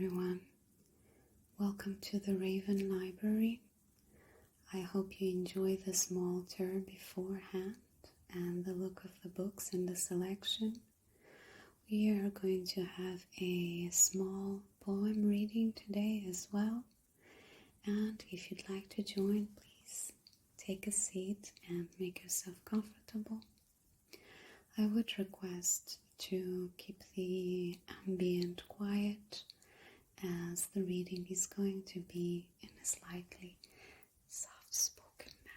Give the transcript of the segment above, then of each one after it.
everyone. Welcome to the Raven Library. I hope you enjoy the small tour beforehand and the look of the books and the selection. We are going to have a small poem reading today as well. And if you'd like to join, please take a seat and make yourself comfortable. I would request to keep the ambient quiet as the reading is going to be in a slightly soft-spoken manner.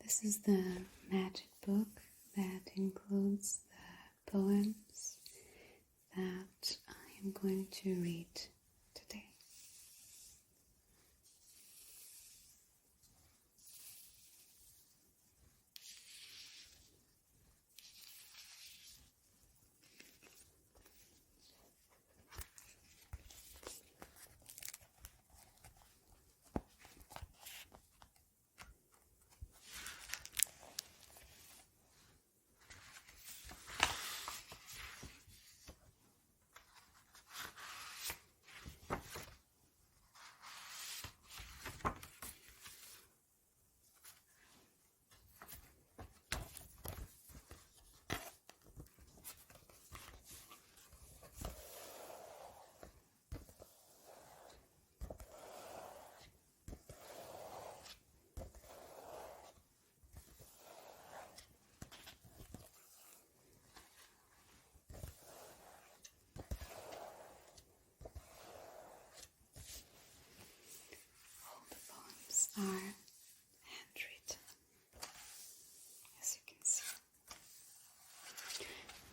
This is the magic book that includes the poems that I am going to read today. Are handwritten, as you can see.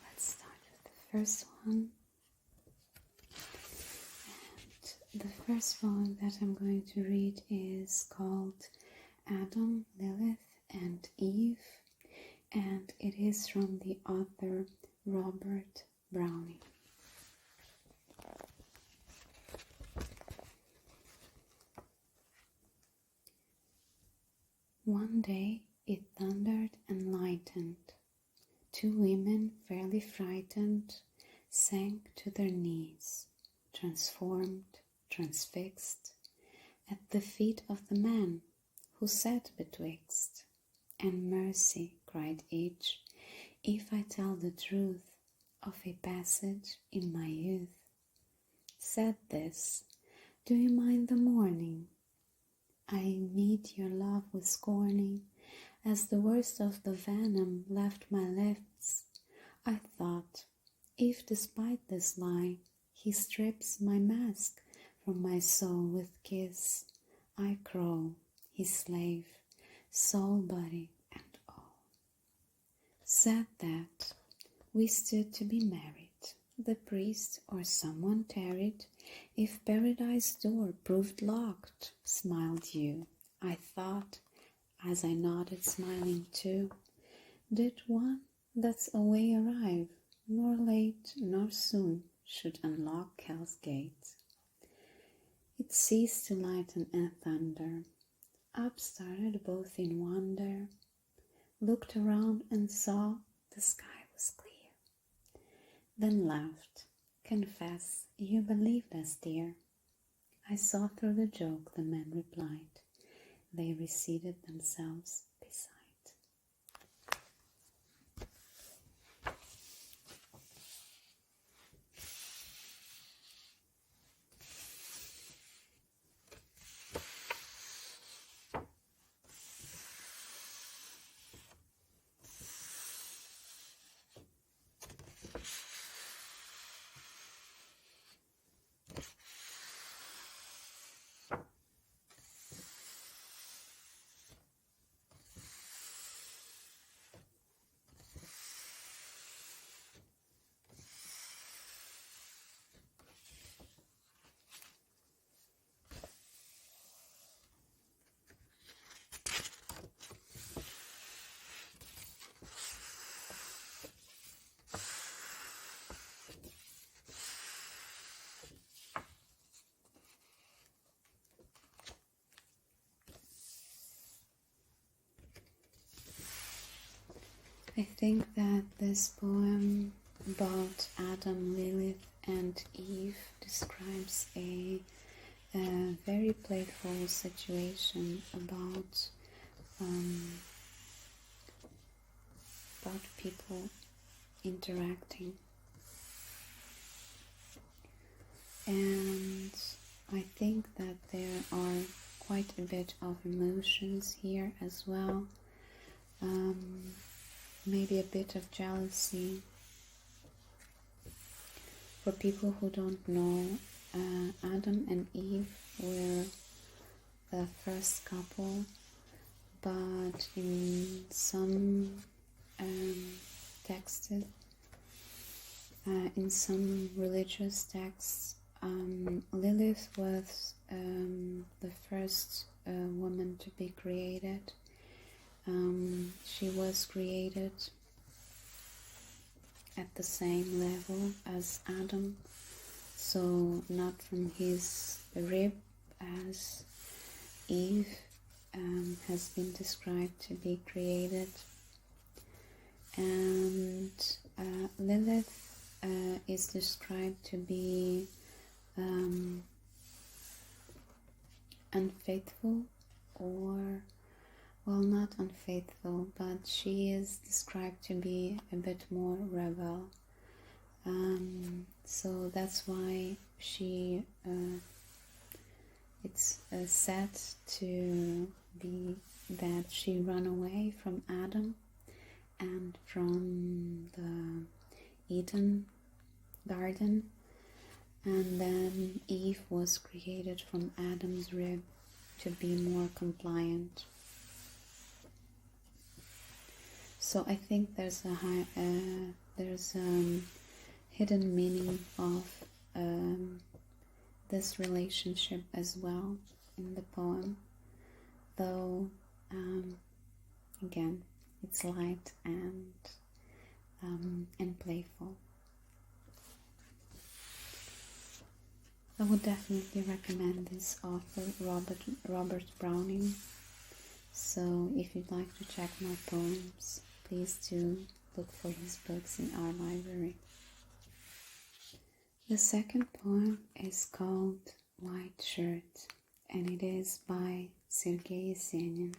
Let's start with the first one. And the first one that I'm going to read is called Adam, Lilith, and Eve, and it is from the author Robert Browning. One day it thundered and lightened. Two women, fairly frightened, sank to their knees, transformed, transfixed, at the feet of the man who sat betwixt. And mercy, cried each, if I tell the truth of a passage in my youth. Said this, do you mind the morning? I meet your love with scorning, as the worst of the venom left my lips. I thought, if despite this lie, he strips my mask from my soul with kiss, I crow, his slave, soul, body, and all. Said that we stood to be married. The priest or someone tarried. If paradise door proved locked, smiled you. I thought, as I nodded smiling too, did one that's away arrive, nor late nor soon should unlock hell's gate. It ceased to lighten and thunder. Up started both in wonder, looked around and saw the sky was clear. Then laughed, confess, you believed us, dear. I saw through the joke, the man replied. They reseated themselves beside. I think that this poem about Adam, Lilith, and Eve describes a very playful situation about people interacting, and I think that there are quite a bit of emotions here as well. Maybe a bit of jealousy. For people who don't know, Adam and Eve were the first couple, but in some texts, in some religious texts, Lilith was the first woman to be created. She was created at the same level as Adam, so not from his rib as Eve has been described to be created. And Lilith is described to be unfaithful, or, well, not unfaithful, but she is described to be a bit more rebel. So that's why she it's said to be that she ran away from Adam and from the Eden garden, and then Eve was created from Adam's rib to be more compliant. So I think there's a hidden meaning of this relationship as well in the poem, though again it's light and playful. I would definitely recommend this author, Robert Browning. So if you'd like to check my poems, please do look for his books in our library. The second poem is called White Shirt, and it is by Sergei Yesenin.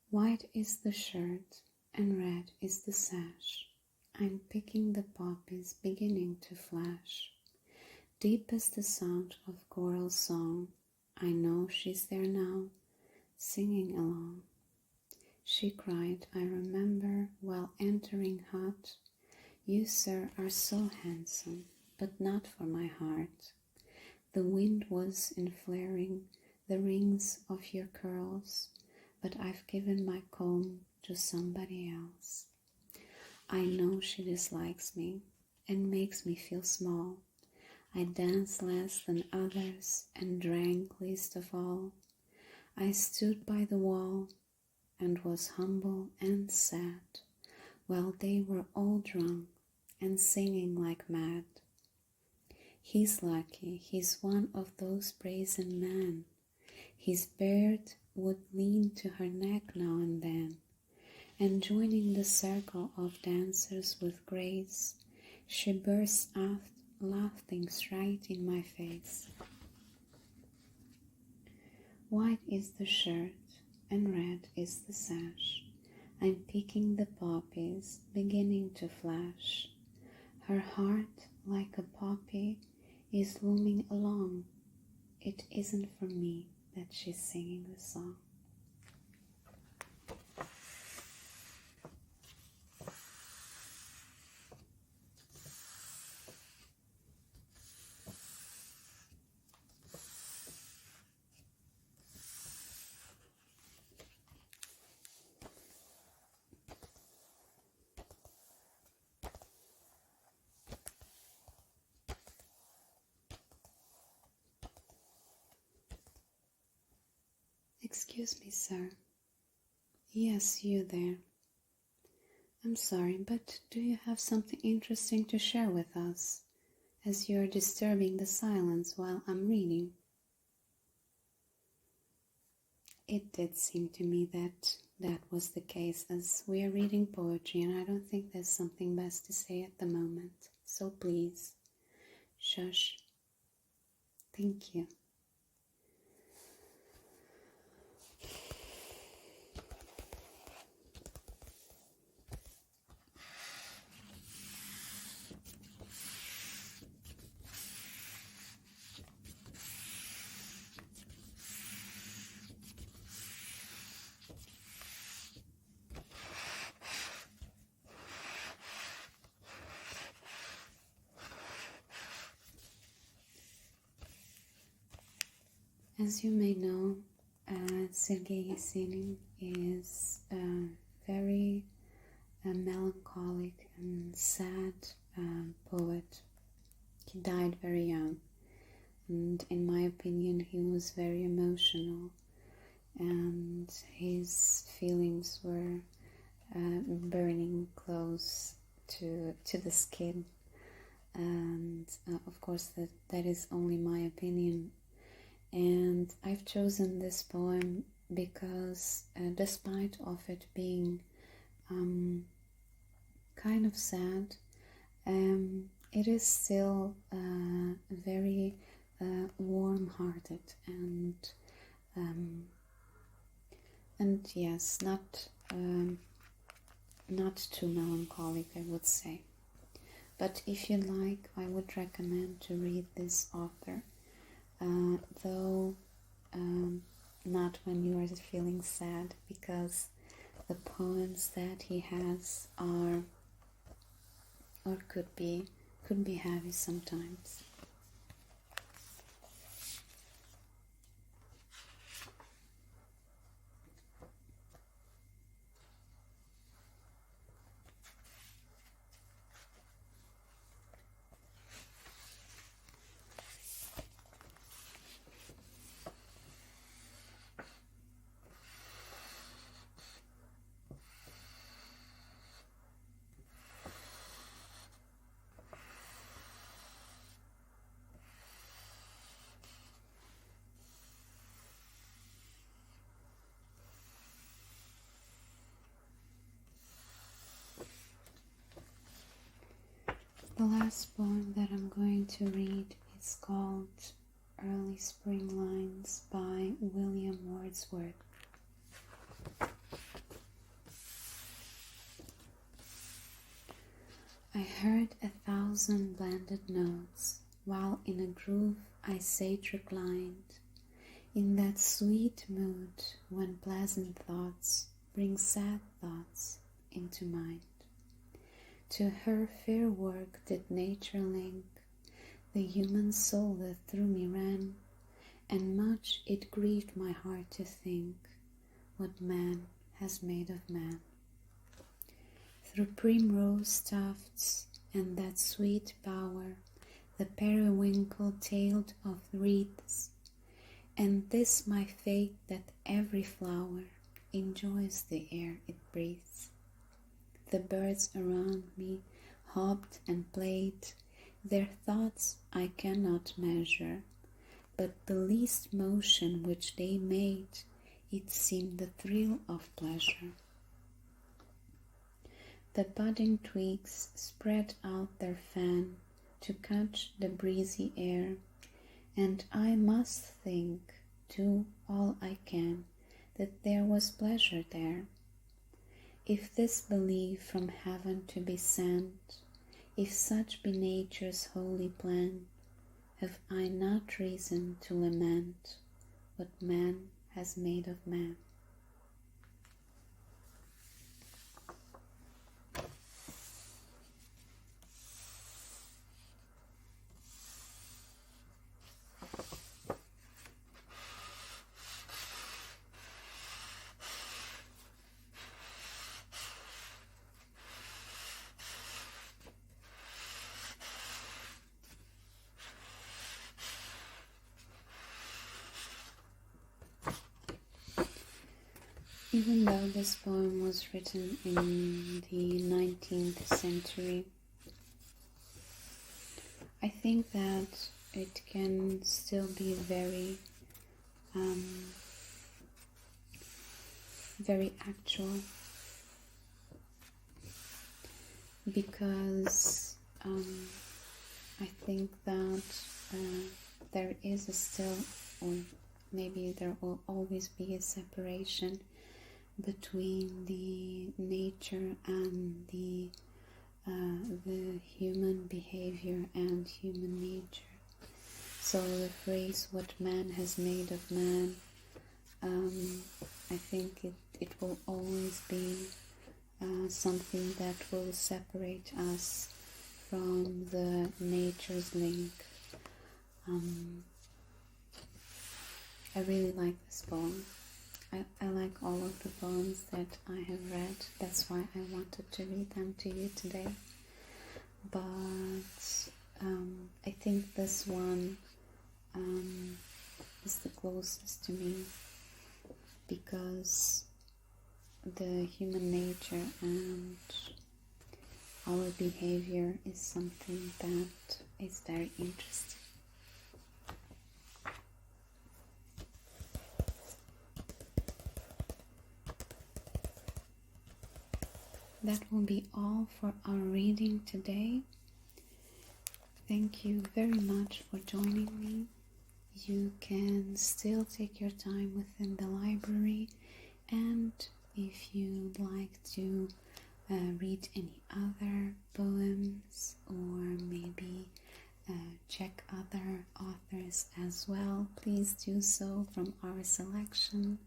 White is the shirt and red is the sash. I'm picking the poppies beginning to flash. Deep is the sound of choral song. I know she's there now, singing along. She cried, I remember, while entering hot, you, sir, are so handsome, but not for my heart. The wind was inflaring the rings of your curls, but I've given my comb to somebody else. I know she dislikes me and makes me feel small. I dance less than others and drank least of all. I stood by the wall and was humble and sad, while they were all drunk and singing like mad. He's lucky, he's one of those brazen men. His beard would lean to her neck now and then, and joining the circle of dancers with grace, she burst out laughing right in my face. White is the shirt and red is the sash. I'm picking the poppies, beginning to flash. Her heart, like a poppy, is looming along. It isn't for me that she's singing the song. Excuse me, sir. Yes, you there. I'm sorry, but do you have something interesting to share with us? as you're disturbing the silence while I'm reading. It did seem to me that that was the case, as we are reading poetry and I don't think there's something best to say at the moment. So please, shush. Thank you. As you may know, Sergei Yesenin is a very melancholic and sad poet. He died very young, and in my opinion he was very emotional, and his feelings were burning close to the skin, and of course that is only my opinion. And I've chosen this poem because despite of it being kind of sad, it is still very warm-hearted and yes, not too melancholic, I would say. But if you like, I would recommend to read this author. Though not when you are feeling sad, because the poems that he has are or could be heavy sometimes. The last poem that I'm going to read is called Early Spring Lines by William Wordsworth. I heard 1,000 blended notes, while in a groove I sate reclined, in that sweet mood when pleasant thoughts bring sad thoughts into mind. To her fair work did nature link the human soul that through me ran, and much it grieved my heart to think what man has made of man. Through primrose tufts and that sweet bower, the periwinkle tailed of wreaths, and this my fate that every flower enjoys the air it breathes. The birds around me hopped and played, their thoughts I cannot measure, but the least motion which they made, it seemed the thrill of pleasure. The budding twigs spread out their fan to catch the breezy air, and I must think, do all I can, that there was pleasure there. If this believe from heaven to be sent, if such be nature's holy plan, have I not reason to lament what man has made of man? Even though this poem was written in the 19th century, I think that it can still be very very actual, because I think that there is still, or maybe there will always be a separation between the nature and the human behavior and human nature. So the phrase "what man has made of man," I think it will always be something that will separate us from the nature's link. I really like this poem. I like all of the poems that I have read. That's why I wanted to read them to you today. But I think this one is the closest to me, because the human nature and our behavior is something that is very interesting. That will be all for our reading today. Thank you very much for joining me. You can still take your time within the library, and if you'd like to read any other poems, or maybe check other authors as well, please do so from our selection.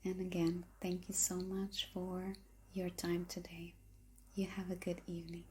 And again, thank you so much for your time today. You have a good evening.